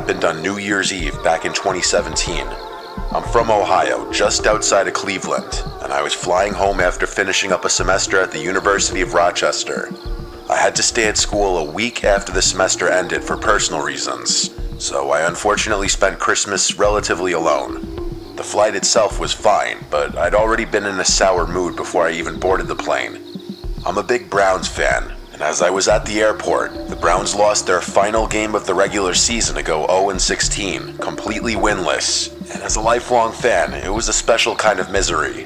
happened on New Year's Eve back in 2017. I'm from Ohio, just outside of Cleveland, and I was flying home after finishing up a semester at the University of Rochester. I had to stay at school a week after the semester ended for personal reasons, so I unfortunately spent Christmas relatively alone. The flight itself was fine, but I'd already been in a sour mood before I even boarded the plane. I'm a big Browns fan, and as I was at the airport, the Browns lost their final game of the regular season to go 0-16, completely winless. And as a lifelong fan, it was a special kind of misery.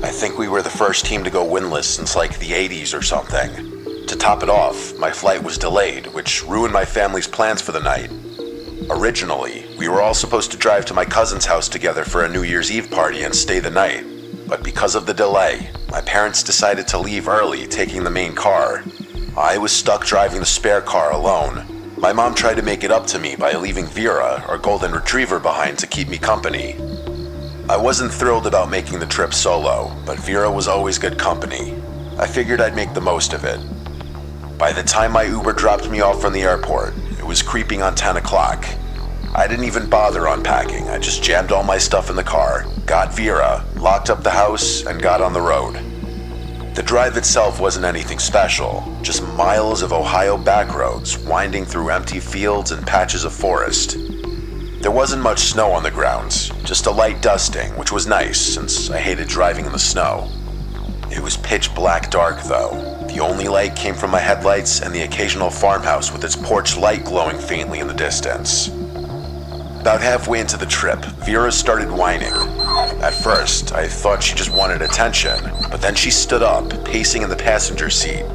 I think we were the first team to go winless since like the 80s or something. To top it off, my flight was delayed, which ruined my family's plans for the night. Originally, we were all supposed to drive to my cousin's house together for a New Year's Eve party and stay the night. But because of the delay, my parents decided to leave early, taking the main car. I was stuck driving the spare car alone. My mom tried to make it up to me by leaving Vera, our golden retriever, behind to keep me company. I wasn't thrilled about making the trip solo, but Vera was always good company. I figured I'd make the most of it. By the time my Uber dropped me off from the airport, it was creeping on 10 o'clock. I didn't even bother unpacking. I just jammed all my stuff in the car, got Vera, locked up the house, and got on the road. The drive itself wasn't anything special, just miles of Ohio backroads winding through empty fields and patches of forest. There wasn't much snow on the grounds, just a light dusting, which was nice since I hated driving in the snow. It was pitch black dark though. The only light came from my headlights and the occasional farmhouse with its porch light glowing faintly in the distance. About halfway into the trip, Vera started whining. At first, I thought she just wanted attention, but then she stood up, pacing in the passenger seat.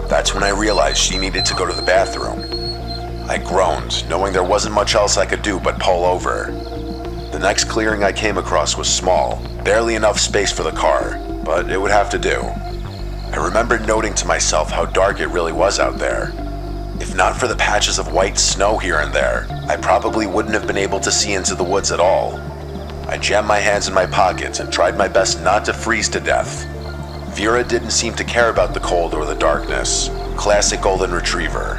That's when I realized she needed to go to the bathroom. I groaned, knowing there wasn't much else I could do but pull over. The next clearing I came across was small, barely enough space for the car, but it would have to do. I remembered noting to myself how dark it really was out there. If not for the patches of white snow here and there, I probably wouldn't have been able to see into the woods at all. I jammed my hands in my pockets and tried my best not to freeze to death. Vera didn't seem to care about the cold or the darkness. Classic golden retriever.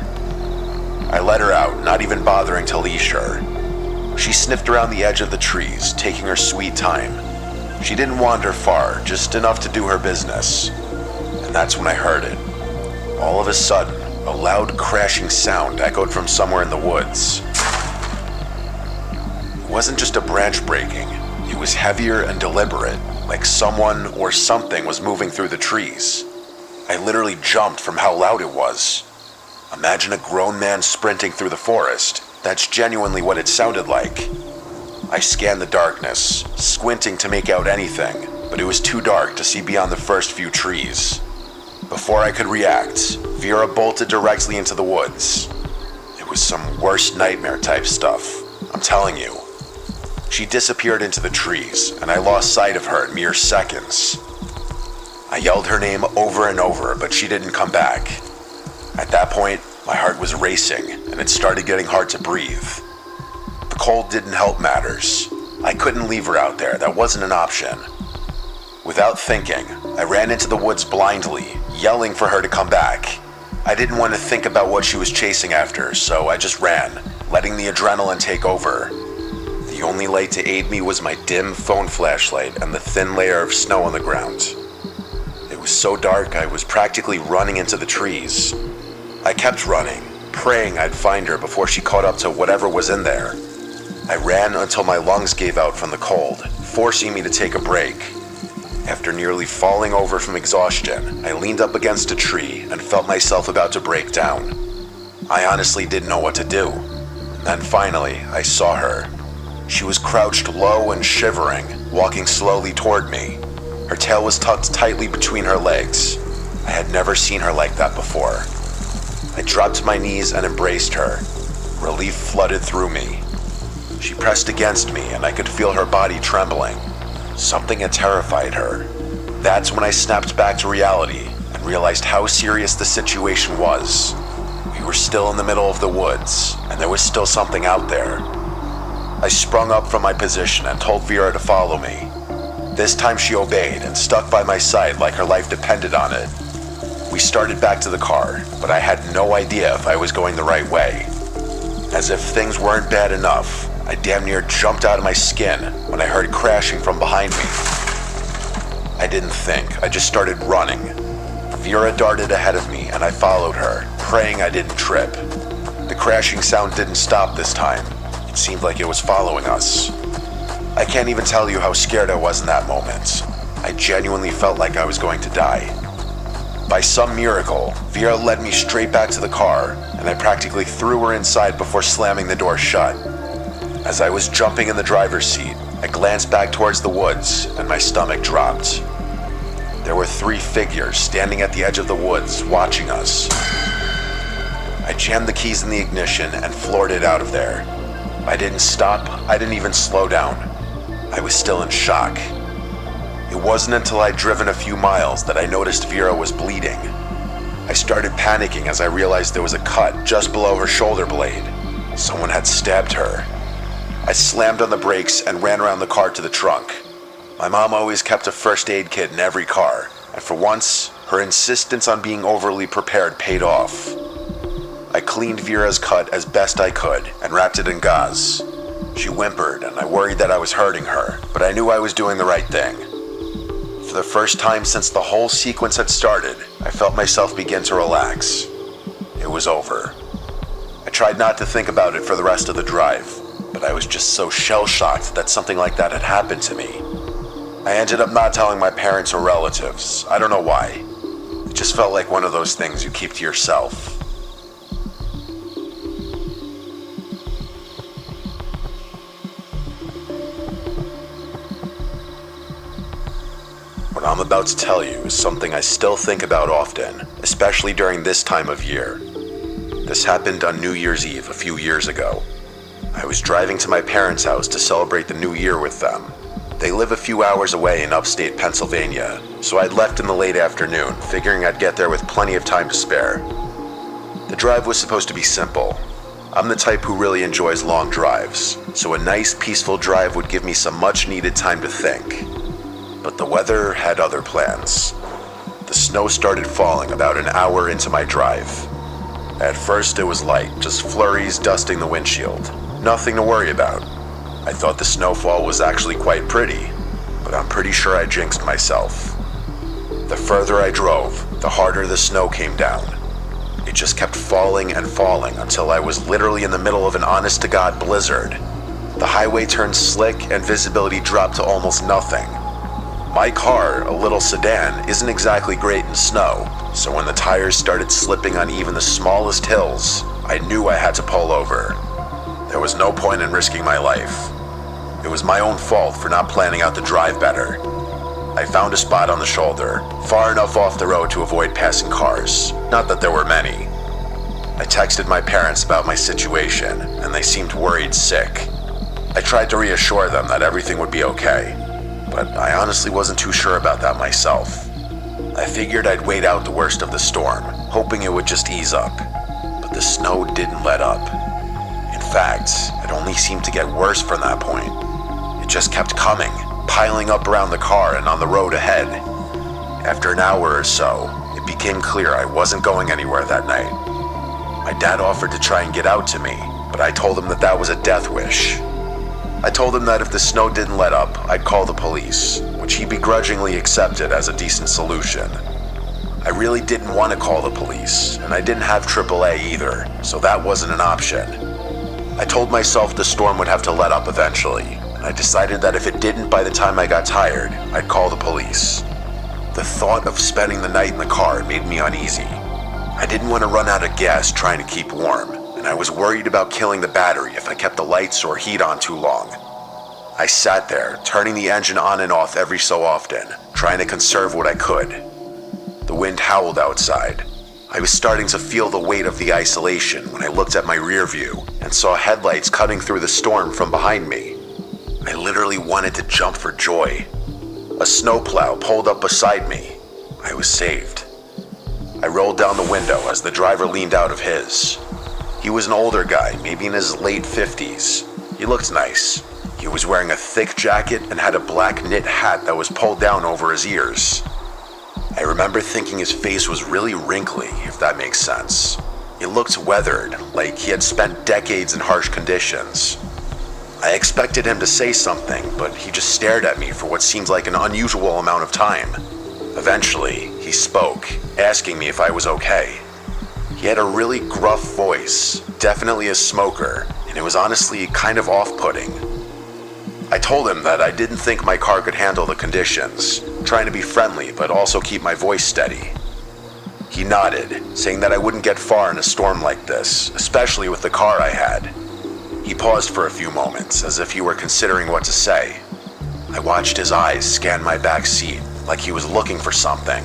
I let her out, not even bothering to leash her. She sniffed around the edge of the trees, taking her sweet time. She didn't wander far, just enough to do her business. And that's when I heard it. All of a sudden, a loud crashing sound echoed from somewhere in the woods. It wasn't just a branch breaking. It was heavier and deliberate, like someone or something was moving through the trees. I literally jumped from how loud it was. Imagine a grown man sprinting through the forest. That's genuinely what it sounded like. I scanned the darkness, squinting to make out anything, but it was too dark to see beyond the first few trees. Before I could react, Vera bolted directly into the woods. It was some worst nightmare type stuff, I'm telling you. She disappeared into the trees, and I lost sight of her in mere seconds. I yelled her name over and over, but she didn't come back. At that point, my heart was racing, and it started getting hard to breathe. The cold didn't help matters. I couldn't leave her out there, that wasn't an option. Without thinking, I ran into the woods blindly, yelling for her to come back. I didn't want to think about what she was chasing after, so I just ran, letting the adrenaline take over. The only light to aid me was my dim phone flashlight and the thin layer of snow on the ground. It was so dark I was practically running into the trees. I kept running, praying I'd find her before she caught up to whatever was in there. I ran until my lungs gave out from the cold, forcing me to take a break. After nearly falling over from exhaustion, I leaned up against a tree and felt myself about to break down. I honestly didn't know what to do. Then finally, I saw her. She was crouched low and shivering, walking slowly toward me. Her tail was tucked tightly between her legs. I had never seen her like that before. I dropped to my knees and embraced her. Relief flooded through me. She pressed against me and I could feel her body trembling. Something had terrified her. That's when I snapped back to reality and realized how serious the situation was. We were still in the middle of the woods, and there was still something out there. I sprung up from my position and told Vera to follow me. This time she obeyed and stuck by my side like her life depended on it. We started back to the car, but I had no idea if I was going the right way. As if things weren't bad enough, I damn near jumped out of my skin when I heard crashing from behind me. I didn't think, I just started running. Vera darted ahead of me and I followed her, praying I didn't trip. The crashing sound didn't stop this time. It seemed like it was following us. I can't even tell you how scared I was in that moment. I genuinely felt like I was going to die. By some miracle, Vera led me straight back to the car, and I practically threw her inside before slamming the door shut. As I was jumping in the driver's seat, I glanced back towards the woods, and my stomach dropped. There were 3 figures standing at the edge of the woods, watching us. I jammed the keys in the ignition and floored it out of there. I didn't stop, I didn't even slow down. I was still in shock. It wasn't until I'd driven a few miles that I noticed Vera was bleeding. I started panicking as I realized there was a cut just below her shoulder blade. Someone had stabbed her. I slammed on the brakes and ran around the car to the trunk. My mom always kept a first aid kit in every car, and for once, her insistence on being overly prepared paid off. I cleaned Vera's cut as best I could and wrapped it in gauze. She whimpered and I worried that I was hurting her, but I knew I was doing the right thing. For the first time since the whole sequence had started, I felt myself begin to relax. It was over. I tried not to think about it for the rest of the drive, but I was just so shell-shocked that something like that had happened to me. I ended up not telling my parents or relatives. I don't know why. It just felt like one of those things you keep to yourself. What I'm about to tell you is something I still think about often, especially during this time of year. This happened on New Year's Eve a few years ago. I was driving to my parents' house to celebrate the new year with them. They live a few hours away in upstate Pennsylvania, so I'd left in the late afternoon, figuring I'd get there with plenty of time to spare. The drive was supposed to be simple. I'm the type who really enjoys long drives, so a nice, peaceful drive would give me some much-needed time to think. But the weather had other plans. The snow started falling about an hour into my drive. At first it was light, just flurries dusting the windshield. Nothing to worry about. I thought the snowfall was actually quite pretty, but I'm pretty sure I jinxed myself. The further I drove, the harder the snow came down. It just kept falling and falling until I was literally in the middle of an honest-to-God blizzard. The highway turned slick and visibility dropped to almost nothing. My car, a little sedan, isn't exactly great in snow, so when the tires started slipping on even the smallest hills, I knew I had to pull over. There was no point in risking my life. It was my own fault for not planning out the drive better. I found a spot on the shoulder, far enough off the road to avoid passing cars, not that there were many. I texted my parents about my situation, and they seemed worried sick. I tried to reassure them that everything would be okay, but I honestly wasn't too sure about that myself. I figured I'd wait out the worst of the storm, hoping it would just ease up, but the snow didn't let up. In fact, it only seemed to get worse from that point. It just kept coming, piling up around the car and on the road ahead. After an hour or so, it became clear I wasn't going anywhere that night. My dad offered to try and get out to me, but I told him that that was a death wish. I told him that if the snow didn't let up, I'd call the police, which he begrudgingly accepted as a decent solution. I really didn't want to call the police, and I didn't have AAA either, so that wasn't an option. I told myself the storm would have to let up eventually, and I decided that if it didn't by the time I got tired, I'd call the police. The thought of spending the night in the car made me uneasy. I didn't want to run out of gas trying to keep warm, and I was worried about killing the battery if I kept the lights or heat on too long. I sat there, turning the engine on and off every so often, trying to conserve what I could. The wind howled outside. I was starting to feel the weight of the isolation when I looked at my rear view and saw headlights cutting through the storm from behind me. I literally wanted to jump for joy. A snowplow pulled up beside me. I was saved. I rolled down the window as the driver leaned out of his. He was an older guy, maybe in his late 50s. He looked nice. He was wearing a thick jacket and had a black knit hat that was pulled down over his ears. I remember thinking his face was really wrinkly, if that makes sense. It looked weathered, like he had spent decades in harsh conditions. I expected him to say something, but he just stared at me for what seemed like an unusual amount of time. Eventually, he spoke, asking me if I was okay. He had a really gruff voice, definitely a smoker, and it was honestly kind of off-putting. I told him that I didn't think my car could handle the conditions, trying to be friendly but also keep my voice steady. He nodded, saying that I wouldn't get far in a storm like this, especially with the car I had. He paused for a few moments, as if he were considering what to say. I watched his eyes scan my back seat, like he was looking for something.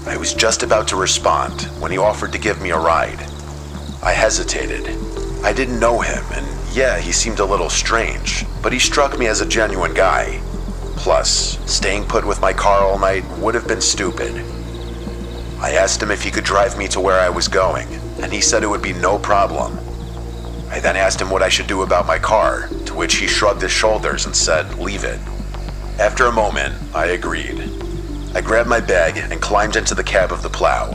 I was just about to respond when he offered to give me a ride. I hesitated. I didn't know him, and yeah, he seemed a little strange, but he struck me as a genuine guy. Plus, staying put with my car all night would have been stupid. I asked him if he could drive me to where I was going, and he said it would be no problem. I then asked him what I should do about my car, to which he shrugged his shoulders and said, "Leave it." After a moment, I agreed. I grabbed my bag and climbed into the cab of the plow.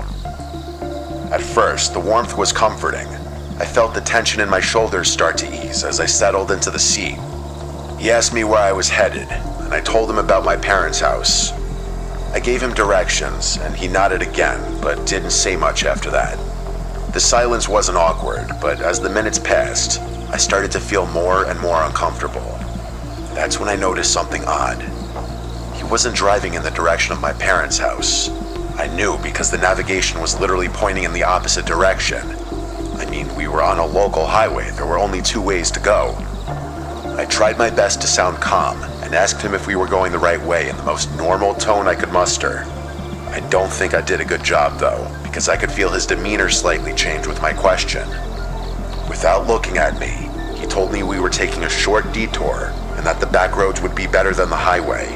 At first, the warmth was comforting. I felt the tension in my shoulders start to ease as I settled into the seat. He asked me where I was headed, and I told him about my parents' house. I gave him directions, and he nodded again, but didn't say much after that. The silence wasn't awkward, but as the minutes passed, I started to feel more and more uncomfortable. That's when I noticed something odd. He wasn't driving in the direction of my parents' house. I knew because the navigation was literally pointing in the opposite direction. I mean, we were on a local highway. There were only 2 ways to go. I tried my best to sound calm and asked him if we were going the right way in the most normal tone I could muster. I don't think I did a good job though, because I could feel his demeanor slightly change with my question. Without looking at me, he told me we were taking a short detour and that the back roads would be better than the highway.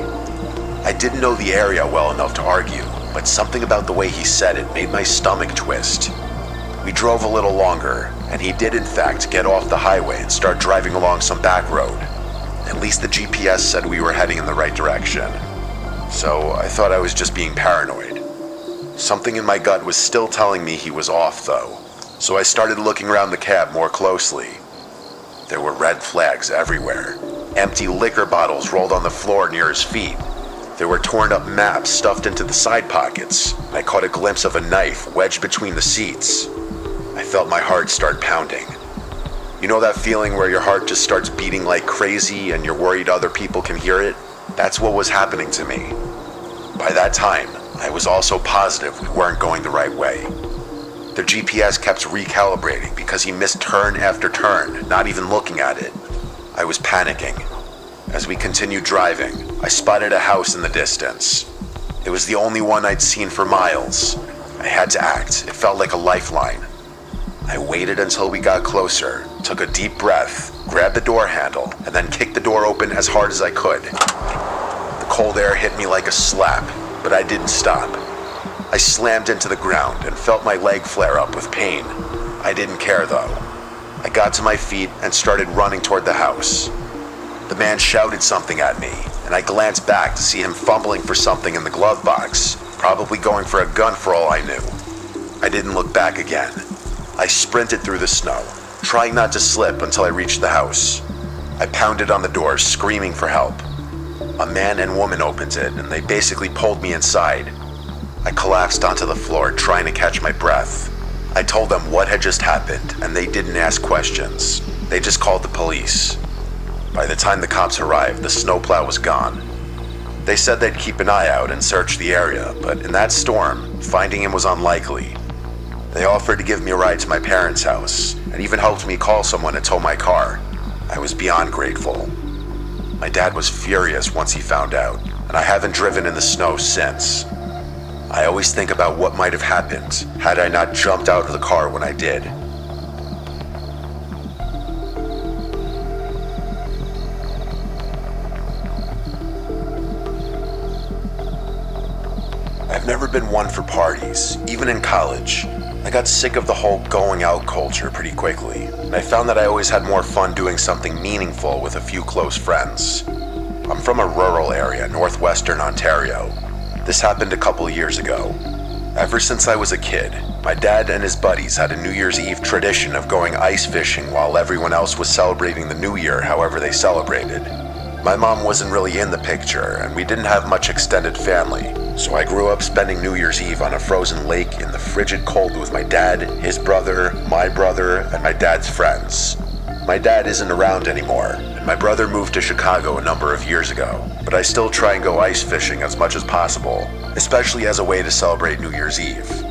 I didn't know the area well enough to argue, but something about the way he said it made my stomach twist. We drove a little longer, and he did in fact get off the highway and start driving along some back road. At least the GPS said we were heading in the right direction. So I thought I was just being paranoid. Something in my gut was still telling me he was off though, so I started looking around the cab more closely. There were red flags everywhere. Empty liquor bottles rolled on the floor near his feet. There were torn up maps stuffed into the side pockets. I caught a glimpse of a knife wedged between the seats. I felt my heart start pounding. You know that feeling where your heart just starts beating like crazy and you're worried other people can hear it? That's what was happening to me. By that time, I was also positive we weren't going the right way. The GPS kept recalibrating because he missed turn after turn, not even looking at it. I was panicking. As we continued driving, I spotted a house in the distance. It was the only one I'd seen for miles. I had to act. It felt like a lifeline. I waited until we got closer, took a deep breath, grabbed the door handle, and then kicked the door open as hard as I could. The cold air hit me like a slap, but I didn't stop. I slammed into the ground and felt my leg flare up with pain. I didn't care though. I got to my feet and started running toward the house. The man shouted something at me, and I glanced back to see him fumbling for something in the glove box, probably going for a gun for all I knew. I didn't look back again. I sprinted through the snow, trying not to slip until I reached the house. I pounded on the door, screaming for help. A man and woman opened it, and they basically pulled me inside. I collapsed onto the floor, trying to catch my breath. I told them what had just happened, and they didn't ask questions. They just called the police. By the time the cops arrived, the snowplow was gone. They said they'd keep an eye out and search the area, but in that storm, finding him was unlikely. They offered to give me a ride to my parents' house, and even helped me call someone to tow my car. I was beyond grateful. My dad was furious once he found out, and I haven't driven in the snow since. I always think about what might have happened had I not jumped out of the car when I did. I've never been one for parties, even in college. I got sick of the whole going out culture pretty quickly, and I found that I always had more fun doing something meaningful with a few close friends. I'm from a rural area, northwestern Ontario. This happened a couple years ago. Ever since I was a kid, My dad and his buddies had a New Year's Eve tradition of going ice fishing while everyone else was celebrating the New Year however they celebrated. My mom wasn't really in the picture, and we didn't have much extended family, so I grew up spending New Year's Eve on a frozen lake in the frigid cold with my dad, his brother, my brother, and my dad's friends. My dad isn't around anymore, and my brother moved to Chicago a number of years ago, but I still try and go ice fishing as much as possible, especially as a way to celebrate New Year's Eve.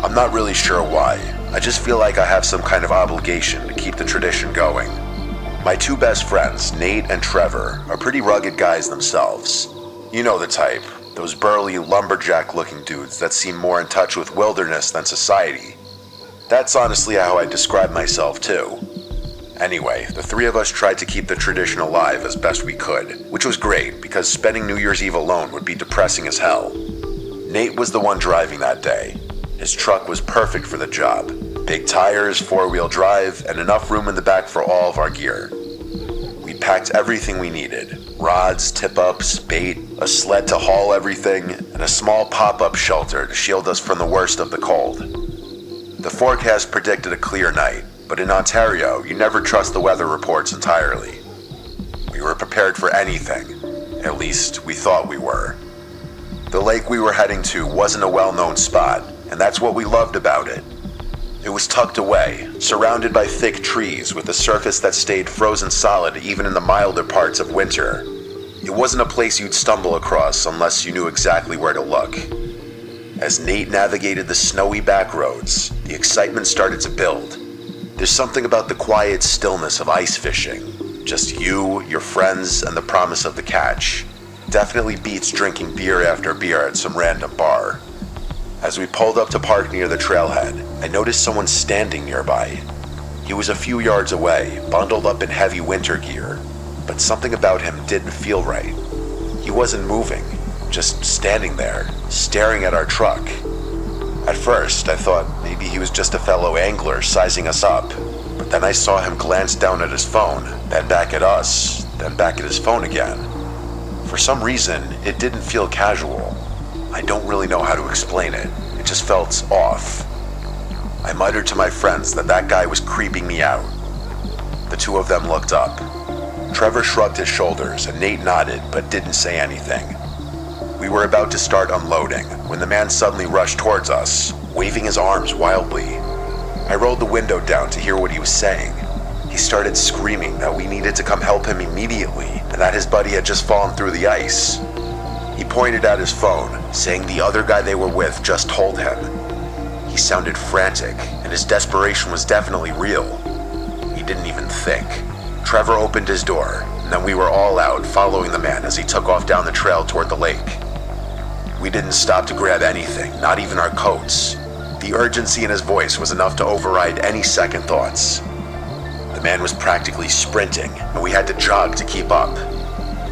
I'm not really sure why. I just feel like I have some kind of obligation to keep the tradition going. My two best friends, Nate and Trevor, are pretty rugged guys themselves. You know the type, those burly lumberjack-looking dudes that seem more in touch with wilderness than society. That's honestly how I describe myself too. Anyway, the three of us tried to keep the tradition alive as best we could, which was great because spending New Year's Eve alone would be depressing as hell. Nate was the one driving that day. His truck was perfect for the job. Big tires, four-wheel drive, and enough room in the back for all of our gear. We packed everything we needed. Rods, tip-ups, bait, a sled to haul everything, and a small pop-up shelter to shield us from the worst of the cold. The forecast predicted a clear night, but in Ontario, you never trust the weather reports entirely. We were prepared for anything. At least, we thought we were. The lake we were heading to wasn't a well-known spot, and that's what we loved about it. It was tucked away, surrounded by thick trees with a surface that stayed frozen solid even in the milder parts of winter. It wasn't a place you'd stumble across unless you knew exactly where to look. As Nate navigated the snowy back roads, the excitement started to build. There's something about the quiet stillness of ice fishing. Just you, your friends, and the promise of the catch. Definitely beats drinking beer after beer at some random bar. As we pulled up to park near the trailhead, I noticed someone standing nearby. He was a few yards away, bundled up in heavy winter gear, but something about him didn't feel right. He wasn't moving, just standing there, staring at our truck. At first, I thought maybe he was just a fellow angler sizing us up, but then I saw him glance down at his phone, then back at us, then back at his phone again. For some reason, it didn't feel casual. I don't really know how to explain it. It just felt off. I muttered to my friends that guy was creeping me out. The two of them looked up. Trevor shrugged his shoulders and Nate nodded but didn't say anything. We were about to start unloading when the man suddenly rushed towards us, waving his arms wildly. I rolled the window down to hear what he was saying. He started screaming that we needed to come help him immediately and that his buddy had just fallen through the ice. He pointed at his phone, saying the other guy they were with just told him. He sounded frantic, and his desperation was definitely real. He didn't even think. Trevor opened his door, and then we were all out following the man as he took off down the trail toward the lake. We didn't stop to grab anything, not even our coats. The urgency in his voice was enough to override any second thoughts. The man was practically sprinting, and we had to jog to keep up.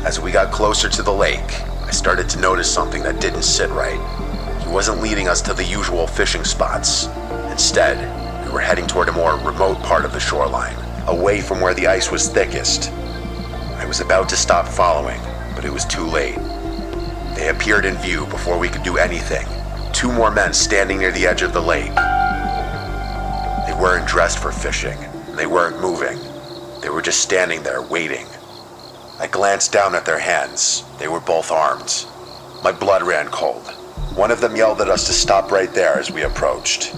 As we got closer to the lake, I started to notice something that didn't sit right. He wasn't leading us to the usual fishing spots. Instead, we were heading toward a more remote part of the shoreline, away from where the ice was thickest. I was about to stop following, but it was too late. They appeared in view before we could do anything. Two more men standing near the edge of the lake. They weren't dressed for fishing, and they weren't moving. They were just standing there waiting. I glanced down at their hands. They were both armed. My blood ran cold. One of them yelled at us to stop right there as we approached.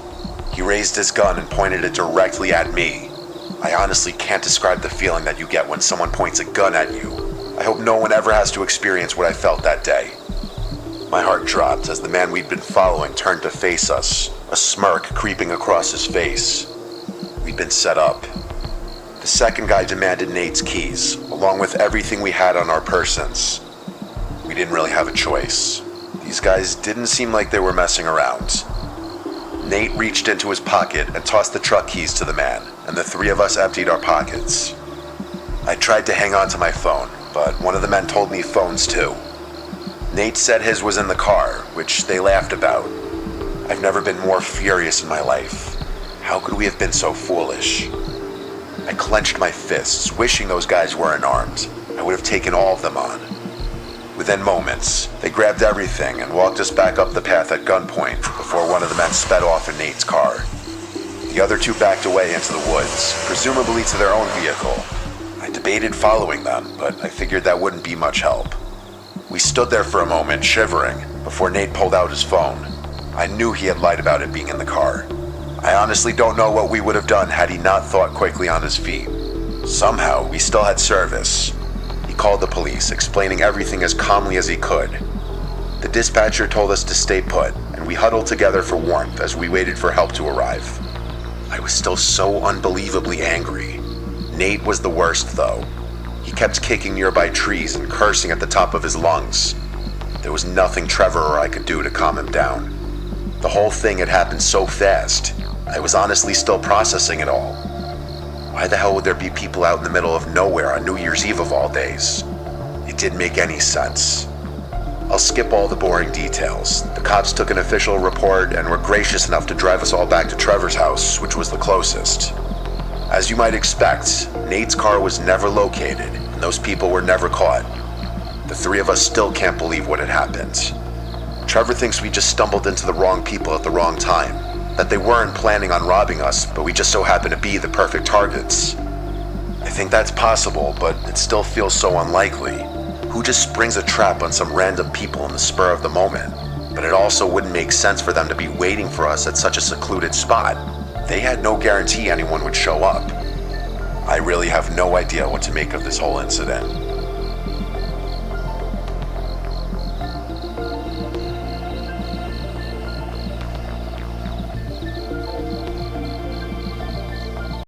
He raised his gun and pointed it directly at me. I honestly can't describe the feeling that you get when someone points a gun at you. I hope no one ever has to experience what I felt that day. My heart dropped as the man we'd been following turned to face us, a smirk creeping across his face. We'd been set up. The second guy demanded Nate's keys, along with everything we had on our persons. We didn't really have a choice. These guys didn't seem like they were messing around. Nate reached into his pocket and tossed the truck keys to the man, and the three of us emptied our pockets. I tried to hang on to my phone, but one of the men told me phones too. Nate said his was in the car, which they laughed about. I've never been more furious in my life. How could we have been so foolish? I clenched my fists, wishing those guys weren't armed. I would have taken all of them on. Within moments, they grabbed everything and walked us back up the path at gunpoint before one of the men sped off in Nate's car. The other two backed away into the woods, presumably to their own vehicle. I debated following them, but I figured that wouldn't be much help. We stood there for a moment, shivering, before Nate pulled out his phone. I knew he had lied about it being in the car. I honestly don't know what we would have done had he not thought quickly on his feet. Somehow, we still had service. He called the police, explaining everything as calmly as he could. The dispatcher told us to stay put, and we huddled together for warmth as we waited for help to arrive. I was still so unbelievably angry. Nate was the worst, though. He kept kicking nearby trees and cursing at the top of his lungs. There was nothing Trevor or I could do to calm him down. The whole thing had happened so fast, I was honestly still processing it all. Why the hell would there be people out in the middle of nowhere on New Year's Eve of all days? It didn't make any sense. I'll skip all the boring details. The cops took an official report and were gracious enough to drive us all back to Trevor's house, which was the closest. As you might expect, Nate's car was never located, and those people were never caught. The three of us still can't believe what had happened. Trevor thinks we just stumbled into the wrong people at the wrong time, that they weren't planning on robbing us, but we just so happened to be the perfect targets. I think that's possible, but it still feels so unlikely. Who just springs a trap on some random people in the spur of the moment? But it also wouldn't make sense for them to be waiting for us at such a secluded spot. They had no guarantee anyone would show up. I really have no idea what to make of this whole incident.